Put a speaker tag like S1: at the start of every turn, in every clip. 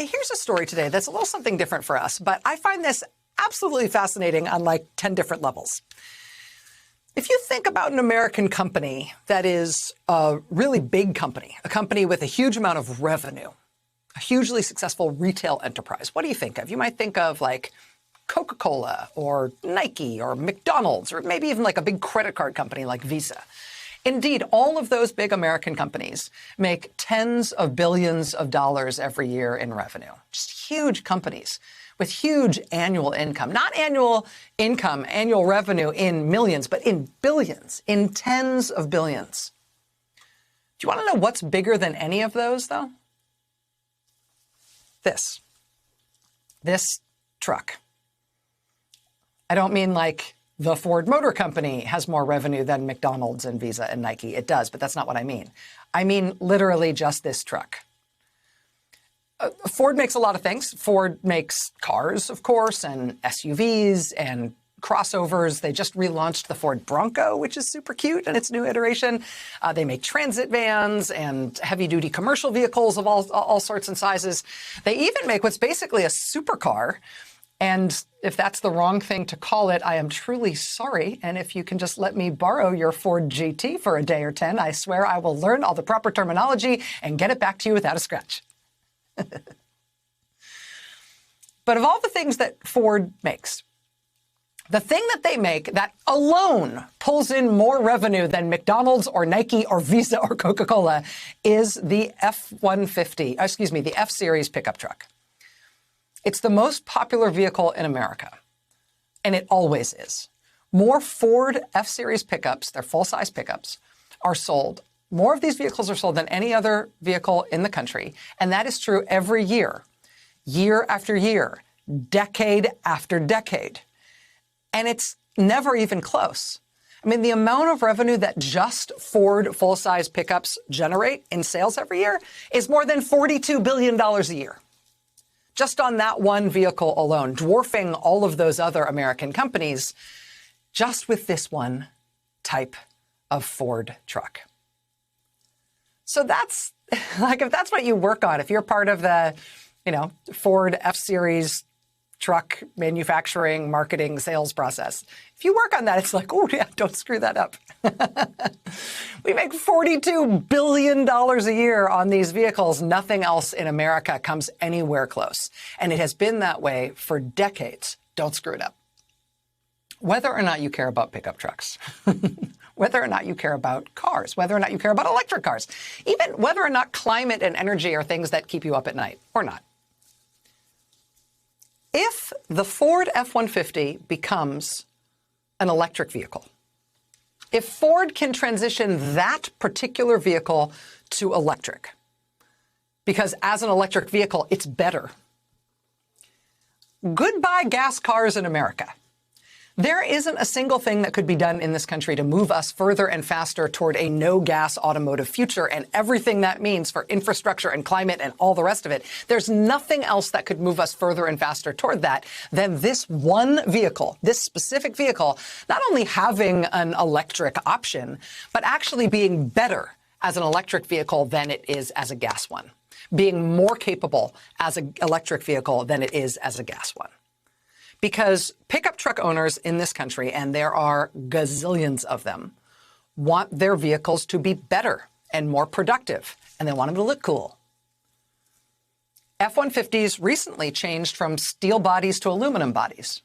S1: Here's a story today that's a little something different for us, but I find this absolutely fascinating on like 10 different levels. If you think about an American company that is a really big company, a company with a huge amount of revenue, a hugely successful retail enterprise, what do you think of? You might think of like Coca-Cola or Nike or McDonald's, or maybe even like a big credit card company like Visa. Indeed, all of those big American companies make tens of billions of dollars every year in revenue. Just huge companies with huge annual income. Not annual income, annual revenue in millions, but in billions, in tens of billions. Do you want to know what's bigger than any of those, though? This truck. I don't mean like the Ford Motor Company has more revenue than McDonald's and Visa and Nike. It does, but that's not what I mean. I mean literally just this truck. Ford makes a lot of things. Ford makes cars, of course, and SUVs and crossovers. They just relaunched the Ford Bronco, which is super cute in its new iteration. They make transit vans and heavy-duty commercial vehicles of all sorts and sizes. They even make what's basically a supercar. And if that's the wrong thing to call it, I am truly sorry. And if you can just let me borrow your Ford GT for a day or 10, I swear I will learn all the proper terminology and get it back to you without a scratch. But of all the things that Ford makes, the thing that they make that alone pulls in more revenue than McDonald's or Nike or Visa or Coca-Cola is the F-150, the F-Series pickup truck. It's the most popular vehicle in America, and it always is. More Ford F-Series pickups, their full-size pickups, are sold. More of these vehicles are sold than any other vehicle in the country, and that is true every year, year after year, decade after decade. And it's never even close. I mean, the amount of revenue that just Ford full-size pickups generate in sales every year is more than $42 billion a year. Just on that one vehicle alone, dwarfing all of those other American companies, just with this one type of Ford truck. So that's, like, if that's what you work on, if you're part of the, Ford F-Series truck manufacturing, marketing, sales process, if you work on that, it's like, oh yeah, don't screw that up. We make $42 billion a year on these vehicles. Nothing else in America comes anywhere close. And it has been that way for decades. Don't screw it up. Whether or not you care about pickup trucks, whether or not you care about cars, whether or not you care about electric cars, even whether or not climate and energy are things that keep you up at night or not. If the Ford F-150 becomes an electric vehicle, if Ford can transition that particular vehicle to electric, because as an electric vehicle, it's better. Goodbye gas cars in America. There isn't a single thing that could be done in this country to move us further and faster toward a no-gas automotive future and everything that means for infrastructure and climate and all the rest of it. There's nothing else that could move us further and faster toward that than this one vehicle, this specific vehicle, not only having an electric option, but actually being better as an electric vehicle than it is as a gas one, being more capable as an electric vehicle than it is as a gas one. Because pickup truck owners in this country, and there are gazillions of them, want their vehicles to be better and more productive, and they want them to look cool. F-150s recently changed from steel bodies to aluminum bodies.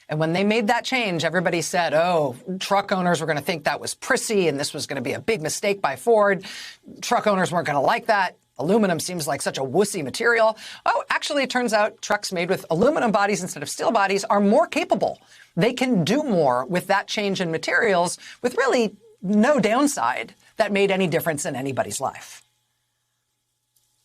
S1: And when they made that change, everybody said, oh, truck owners were going to think that was prissy and this was going to be a big mistake by Ford. Truck owners weren't going to like that. Aluminum seems like such a wussy material. Oh, actually, it turns out trucks made with aluminum bodies instead of steel bodies are more capable. They can do more with that change in materials with really no downside that made any difference in anybody's life.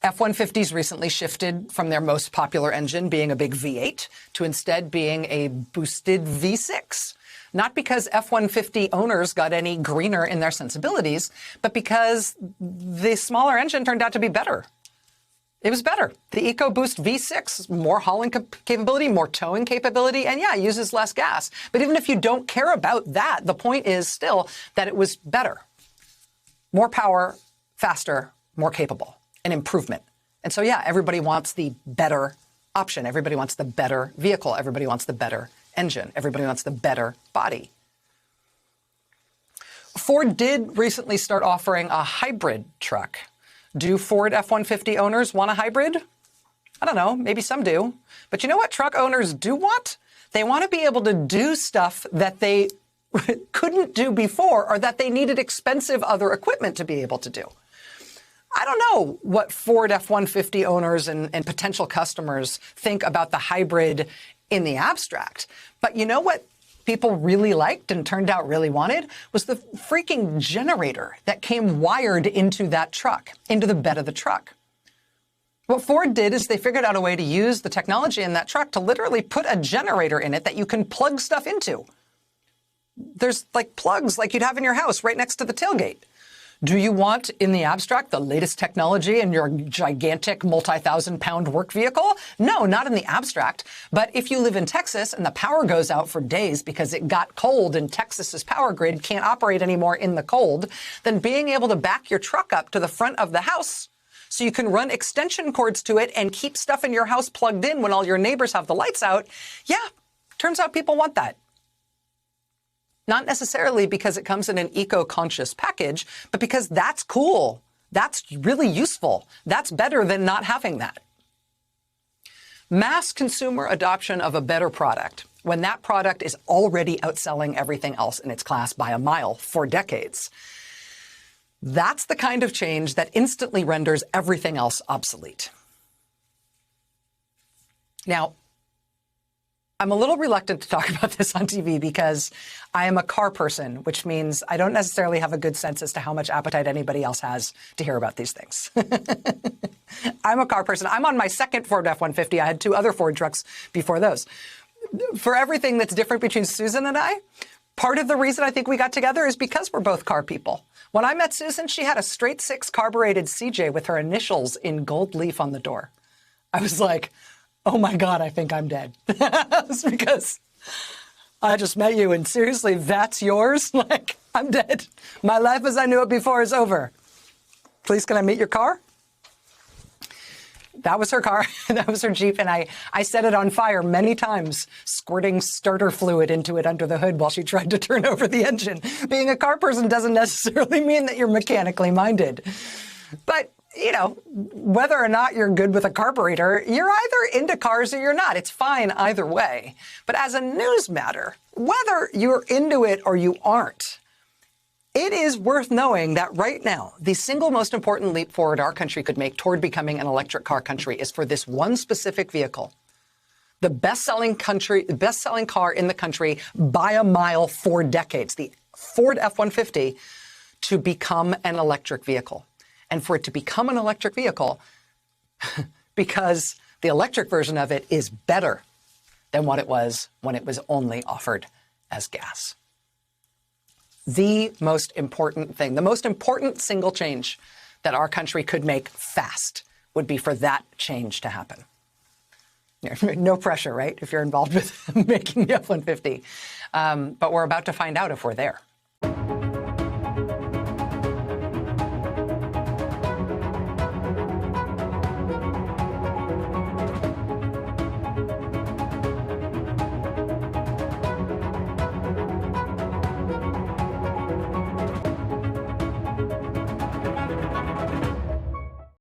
S1: F-150s recently shifted from their most popular engine being a big V8 to instead being a boosted V6. Not because F-150 owners got any greener in their sensibilities, but because the smaller engine turned out to be better. It was better. The EcoBoost V6, more hauling capability, more towing capability, and yeah, uses less gas. But even if you don't care about that, the point is still that it was better. More power, faster, more capable. An improvement. And so, yeah, everybody wants the better option. Everybody wants the better vehicle. Everybody wants the better engine. Everybody wants the better body. Ford did recently start offering a hybrid truck. Do Ford F-150 owners want a hybrid? I don't know. Maybe some do. But you know what truck owners do want? They want to be able to do stuff that they couldn't do before, or that they needed expensive other equipment to be able to do. I don't know what Ford F-150 owners and potential customers think about the hybrid in the abstract. But you know what people really liked and turned out really wanted was the freaking generator that came wired into that truck, into the bed of the truck. What Ford did is they figured out a way to use the technology in that truck to literally put a generator in it that you can plug stuff into. There's like plugs like you'd have in your house right next to the tailgate. Do you want, in the abstract, the latest technology in your gigantic multi-thousand-pound work vehicle? No, not in the abstract. But if you live in Texas and the power goes out for days because it got cold and Texas's power grid can't operate anymore in the cold, then being able to back your truck up to the front of the house so you can run extension cords to it and keep stuff in your house plugged in when all your neighbors have the lights out, yeah, turns out people want that. Not necessarily because it comes in an eco-conscious package, but because that's cool. That's really useful. That's better than not having that. Mass consumer adoption of a better product, when that product is already outselling everything else in its class by a mile for decades, that's the kind of change that instantly renders everything else obsolete. Now, I'm a little reluctant to talk about this on TV because I am a car person, which means I don't necessarily have a good sense as to how much appetite anybody else has to hear about these things. I'm a car person. I'm on my second Ford F-150. I had two other Ford trucks before those. For everything that's different between Susan and I, part of the reason I think we got together is because we're both car people. When I met Susan, she had a straight six carbureted CJ with her initials in gold leaf on the door. I was like, oh my God, I think I'm dead. It's because I just met you and seriously, that's yours? Like, I'm dead. My life as I knew it before is over. Please, can I meet your car? That was her car. That was her Jeep. And I set it on fire many times, squirting starter fluid into it under the hood while she tried to turn over the engine. Being a car person doesn't necessarily mean that you're mechanically minded. But you know, whether or not you're good with a carburetor, you're either into cars or you're not. It's fine either way. But as a news matter, whether you're into it or you aren't, it is worth knowing that right now, the single most important leap forward our country could make toward becoming an electric car country is for this one specific vehicle, the best-selling car in the country by a mile for decades, the Ford F-150, to become an electric vehicle. And for it to become an electric vehicle, because the electric version of it is better than what it was when it was only offered as gas. The most important thing, the most important single change that our country could make fast would be for that change to happen. No pressure, right, if you're involved with making the F-150. But we're about to find out if we're there.